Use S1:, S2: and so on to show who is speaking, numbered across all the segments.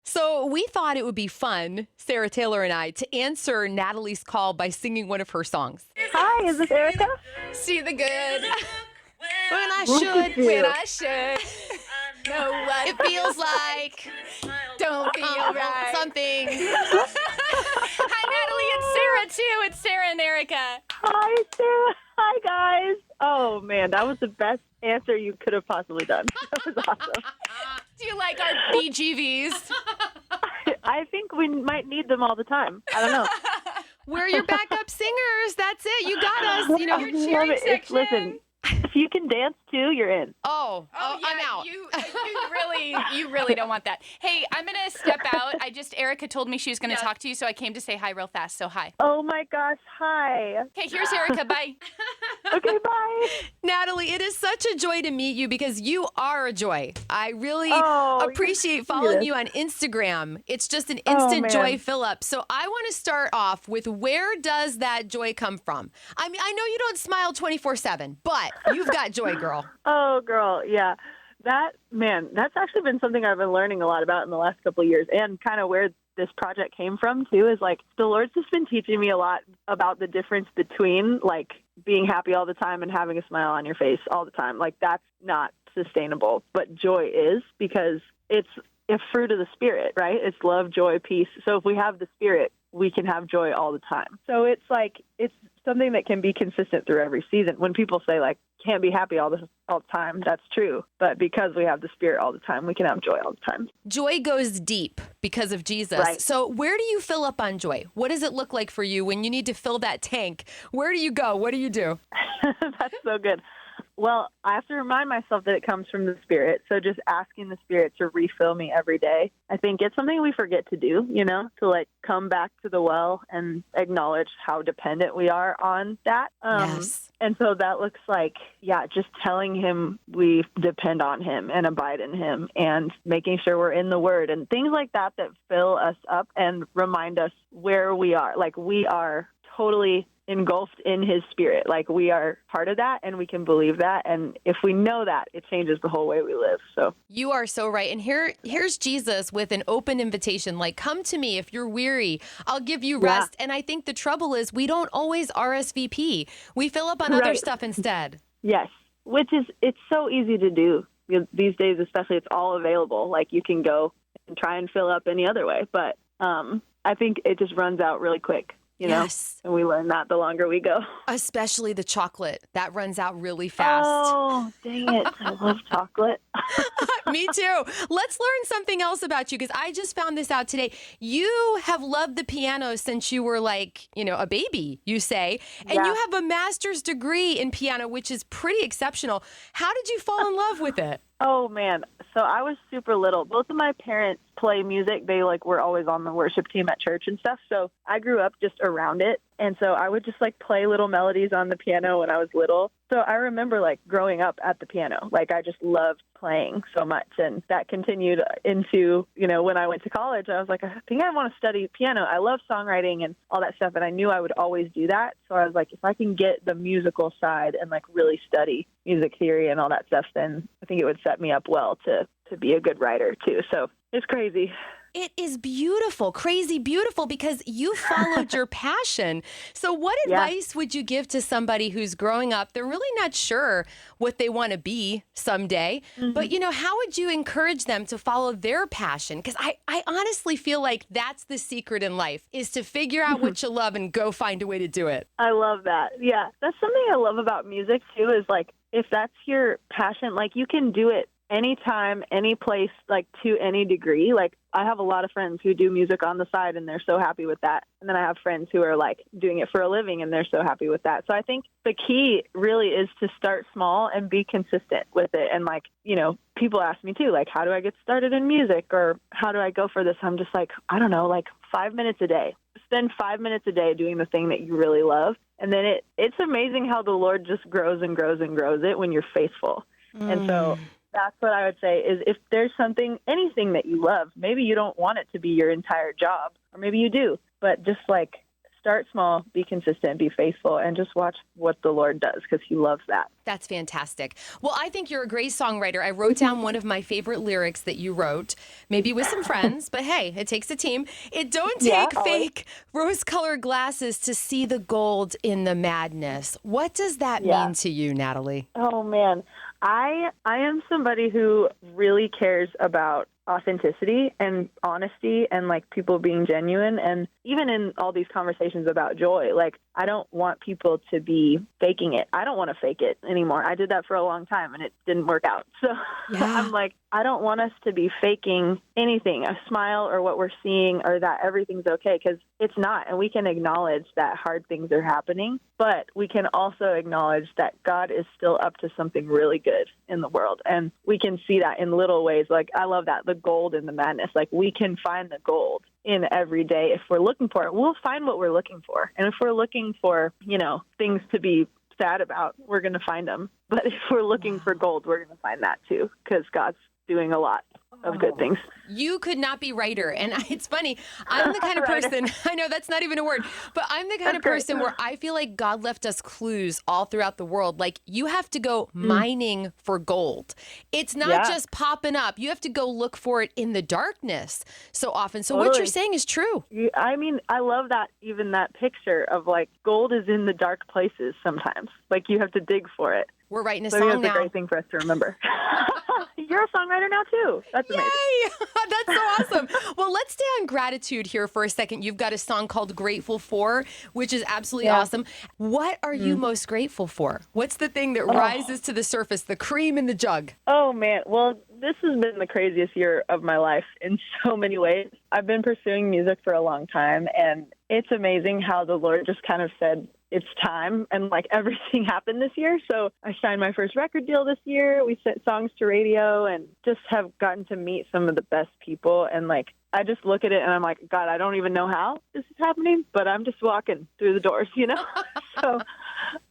S1: So we thought it would be fun, Sarah Taylor and I, to answer Natalie's call by singing one of her songs.
S2: Hi, is this Erica?
S1: See the good when I
S2: Look at
S1: should,
S2: you.
S1: when I should. Know what it feels like. Don't feel right. Something.
S3: Hi, Natalie. It's Sarah, too. It's Sarah and Erica.
S2: Hi, Sarah. Hi, guys. Oh, man, that was the best answer you could have possibly done. That was awesome.
S3: Do you like our BGVs?
S2: I think we might need them all the time. I don't know.
S1: We're your backup singers. That's it. You got us. You know,
S3: Your cheering section.
S2: Listen, if you can dance too, you're in.
S1: Oh, I'm out.
S3: You really don't want that. Hey, I'm going to step out. Erica told me she was going to talk to you, so I came to say hi real fast. So hi.
S2: Oh, my gosh. Hi.
S3: Okay, here's Erica. Bye.
S2: Okay, bye.
S1: Natalie, it is such a joy to meet you because you are a joy. I really
S2: Oh,
S1: appreciate following you on Instagram. It's just an
S2: Oh,
S1: instant
S2: man.
S1: joy fill up. So I want to start off with, where does that joy come from? I mean, I know you don't smile 24/7, but you've got joy, girl.
S2: Oh, girl. Yeah. That's actually been something I've been learning a lot about in the last couple of years, and kind of where this project came from too, is like the Lord's just been teaching me a lot about the difference between like being happy all the time and having a smile on your face all the time. Like that's not sustainable, but joy is, because it's a fruit of the Spirit, right? It's love, joy, peace. So if we have the Spirit, we can have joy all the time. So it's something that can be consistent through every season. When people say like, can't be happy all the time, that's true. But because we have the Spirit all the time, we can have joy all the time.
S1: Joy goes deep because of Jesus.
S2: Right.
S1: So where do you fill up on joy? What does it look like for you when you need to fill that tank? Where do you go? What do you do?
S2: That's so good. Well, I have to remind myself that it comes from the Spirit. So just asking the Spirit to refill me every day. I think it's something we forget to do, to like come back to the well and acknowledge how dependent we are on that.
S1: Yes.
S2: And so that looks like, just telling him we depend on him and abide in him, and making sure we're in the Word and things like that fill us up and remind us where we are. Like we are totally engulfed in his Spirit. Like we are part of that, and we can believe that. And if we know that, it changes the whole way we live. So
S1: you are so right. And here's Jesus with an open invitation, like, come to me if you're weary, I'll give you rest. And I think the trouble is we don't always RSVP. We fill up on other stuff instead.
S2: Yes, it's so easy to do these days, especially. It's all available. Like you can go and try and fill up any other way. But I think it just runs out really quick.
S1: Yes.
S2: And we learn that the longer we go.
S1: Especially the chocolate. That runs out really fast.
S2: Oh, dang it. I love chocolate.
S1: Me too. Let's learn something else about you, because I just found this out today. You have loved the piano since you were like, a baby, you say, and you have a master's degree in piano, which is pretty exceptional. How did you fall in love with it?
S2: Oh, man. So I was super little. Both of my parents play music. They were always on the worship team at church and stuff. So I grew up just around it. And so I would just play little melodies on the piano when I was little. So I remember growing up at the piano. I just loved playing so much. And that continued into, when I went to college, I was like, I think I want to study piano. I love songwriting and all that stuff. And I knew I would always do that. So I was like, if I can get the musical side and really study music theory and all that stuff, then I think it would set me up well to be a good writer too. So it's crazy.
S1: It is beautiful, crazy beautiful, because you followed your passion. So what advice would you give to somebody who's growing up? They're really not sure what they want to be someday, but how would you encourage them to follow their passion? Because I honestly feel like that's the secret in life, is to figure out what you love and go find a way to do it.
S2: I love that. Yeah, that's something I love about music too, is if that's your passion, you can do it anytime, any place, to any degree. I have a lot of friends who do music on the side and they're so happy with that. And then I have friends who are doing it for a living and they're so happy with that. So I think the key really is to start small and be consistent with it. And people ask me too, how do I get started in music, or how do I go for this? I'm just I don't know, 5 minutes a day. Spend 5 minutes a day doing the thing that you really love. And then it's amazing how the Lord just grows and grows and grows it when you're faithful. And so that's what I would say, is if there's anything that you love, maybe you don't want it to be your entire job, or maybe you do, but just start small, be consistent, be faithful, and just watch what the Lord does because he loves that.
S1: That's fantastic. Well, I think you're a great songwriter. I wrote down one of my favorite lyrics that you wrote, maybe with some friends, but hey, it takes a team. It don't take fake rose-colored glasses to see the gold in the madness. What does that mean to you, Natalie?
S2: Oh, man. I am somebody who really cares about authenticity and honesty and like people being genuine. And even in all these conversations about joy, like I don't want people to be faking it. I don't want to fake it anymore. I did that for a long time and it didn't work out. So I'm like, I don't want us to be faking anything, a smile or what we're seeing or that everything's okay, because it's not. And we can acknowledge that hard things are happening, but we can also acknowledge that God is still up to something really good in the world. And we can see that in little ways. Like, I love that, the gold in the madness. Like, we can find the gold in every day. If we're looking for it, we'll find what we're looking for. And if we're looking for, things to be sad about, we're going to find them. But if we're looking for gold, we're going to find that too, because God's doing a lot of good things.
S1: You could not be righter. And it's funny, I'm the kind of person, I know that's not even a word, but I'm the kind of person where I feel like God left us clues all throughout the world. Like, you have to go mining for gold. It's not just popping up. You have to go look for it in the darkness so often. So what you're saying is true.
S2: I mean, I love that, even that picture of like gold is in the dark places sometimes. Like, you have to dig for it.
S1: We're writing a
S2: song
S1: now.
S2: That's a great thing for us to remember. You're a songwriter now, too. That's amazing.
S1: Yay! That's so awesome. Well, let's stay on gratitude here for a second. You've got a song called Grateful For, which is absolutely awesome. What are you most grateful for? What's the thing that rises to the surface, the cream in the jug?
S2: Oh, man. Well, this has been the craziest year of my life in so many ways. I've been pursuing music for a long time, and it's amazing how the Lord just kind of said, it's time, and like everything happened this year. So I signed my first record deal this year. We sent songs to radio and just have gotten to meet some of the best people. And like, I just look at it and I'm like, God, I don't even know how this is happening, but I'm just walking through the doors, So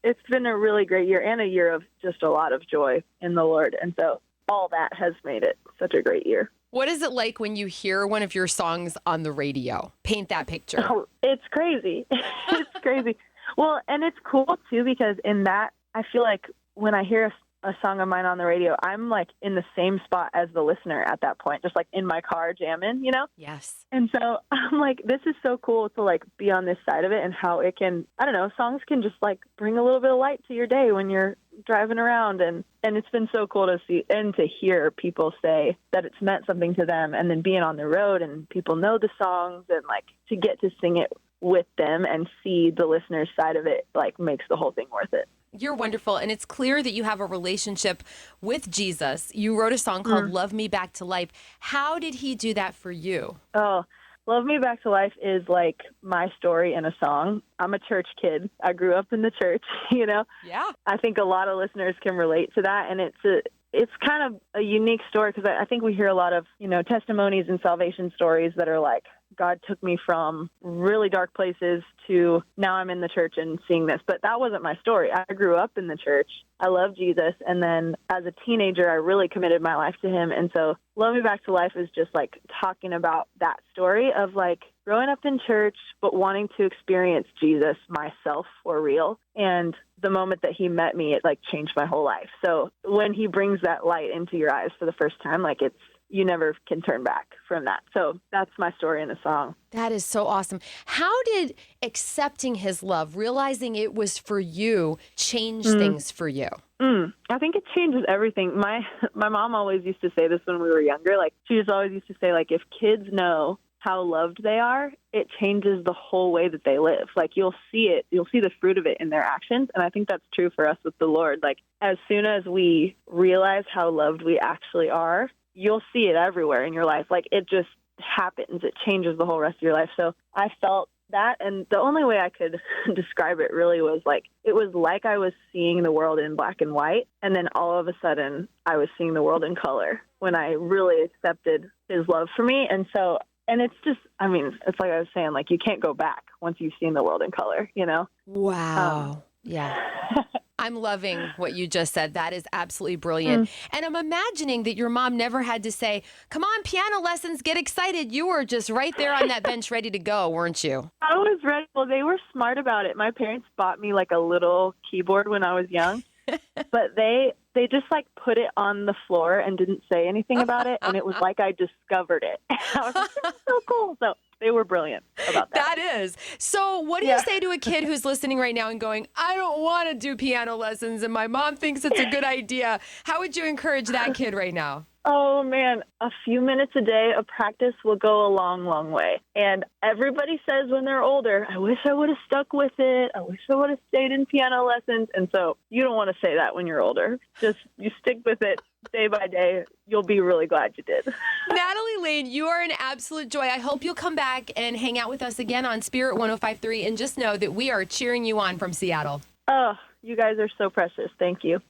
S2: it's been a really great year and a year of just a lot of joy in the Lord. And so all that has made it such a great year.
S1: What is it like when you hear one of your songs on the radio? Paint that picture.
S2: Oh, it's crazy. It's crazy. Well, and it's cool, too, because in that, I feel like when I hear a song of mine on the radio, I'm like in the same spot as the listener at that point, just like in my car jamming,
S1: Yes.
S2: And so I'm like, this is so cool to like be on this side of it and how it can, I don't know, songs can just like bring a little bit of light to your day when you're driving around. And it's been so cool to see and to hear people say that it's meant something to them, and then being on the road and people know the songs and like to get to sing it with them and see the listener's side of it, like, makes the whole thing worth it.
S1: You're wonderful. And it's clear that you have a relationship with Jesus. You wrote a song called Love Me Back to Life. How did he do that for you?
S2: Oh, Love Me Back to Life is like my story in a song. I'm a church kid. I grew up in the church,
S1: Yeah.
S2: I think a lot of listeners can relate to that. And it's kind of a unique story because I think we hear a lot of, testimonies and salvation stories that are like, God took me from really dark places to now I'm in the church and seeing this. But that wasn't my story. I grew up in the church. I love Jesus. And then as a teenager, I really committed my life to him. And so Love Me Back to Life is just like talking about that story of like growing up in church, but wanting to experience Jesus myself for real. And the moment that he met me, it like changed my whole life. So when he brings that light into your eyes for the first time, like you never can turn back from that. So that's my story in the song.
S1: That is so awesome. How did accepting his love, realizing it was for you, change things for you?
S2: I think it changes everything. My mom always used to say this when we were younger. Like, she just always used to say, like, if kids know how loved they are, it changes the whole way that they live. Like, you'll see the fruit of it in their actions. And I think that's true for us with the Lord. Like, as soon as we realize how loved we actually are, you'll see it everywhere in your life. Like, it just happens. It changes the whole rest of your life. So I felt that. And the only way I could describe it really was like, it was like I was seeing the world in black and white. And then all of a sudden I was seeing the world in color when I really accepted his love for me. And so, and it's just, I mean, it's like I was saying, like, you can't go back once you've seen the world in color,
S1: Wow. Yeah. I'm loving what you just said. That is absolutely brilliant. And I'm imagining that your mom never had to say, come on, piano lessons, get excited. You were just right there on that bench ready to go, weren't you?
S2: I was ready. Well, they were smart about it. My parents bought me like a little keyboard when I was young, but they just like put it on the floor and didn't say anything about it. And it was like I discovered it. I was like, this is so cool. So they were brilliant about that.
S1: That is. So what do you say to a kid who's listening right now and going, I don't want to do piano lessons and my mom thinks it's a good idea? How would you encourage that kid right now?
S2: Oh, man, a few minutes a day of practice will go a long, long way. And everybody says when they're older, I wish I would have stuck with it. I wish I would have stayed in piano lessons. And so you don't want to say that when you're older. Just you stick with it day by day. You'll be really glad you did.
S1: Natalie Layne, you are an absolute joy. I hope you'll come back and hang out with us again on Spirit 105.3. And just know that we are cheering you on from Seattle.
S2: Oh, you guys are so precious. Thank you.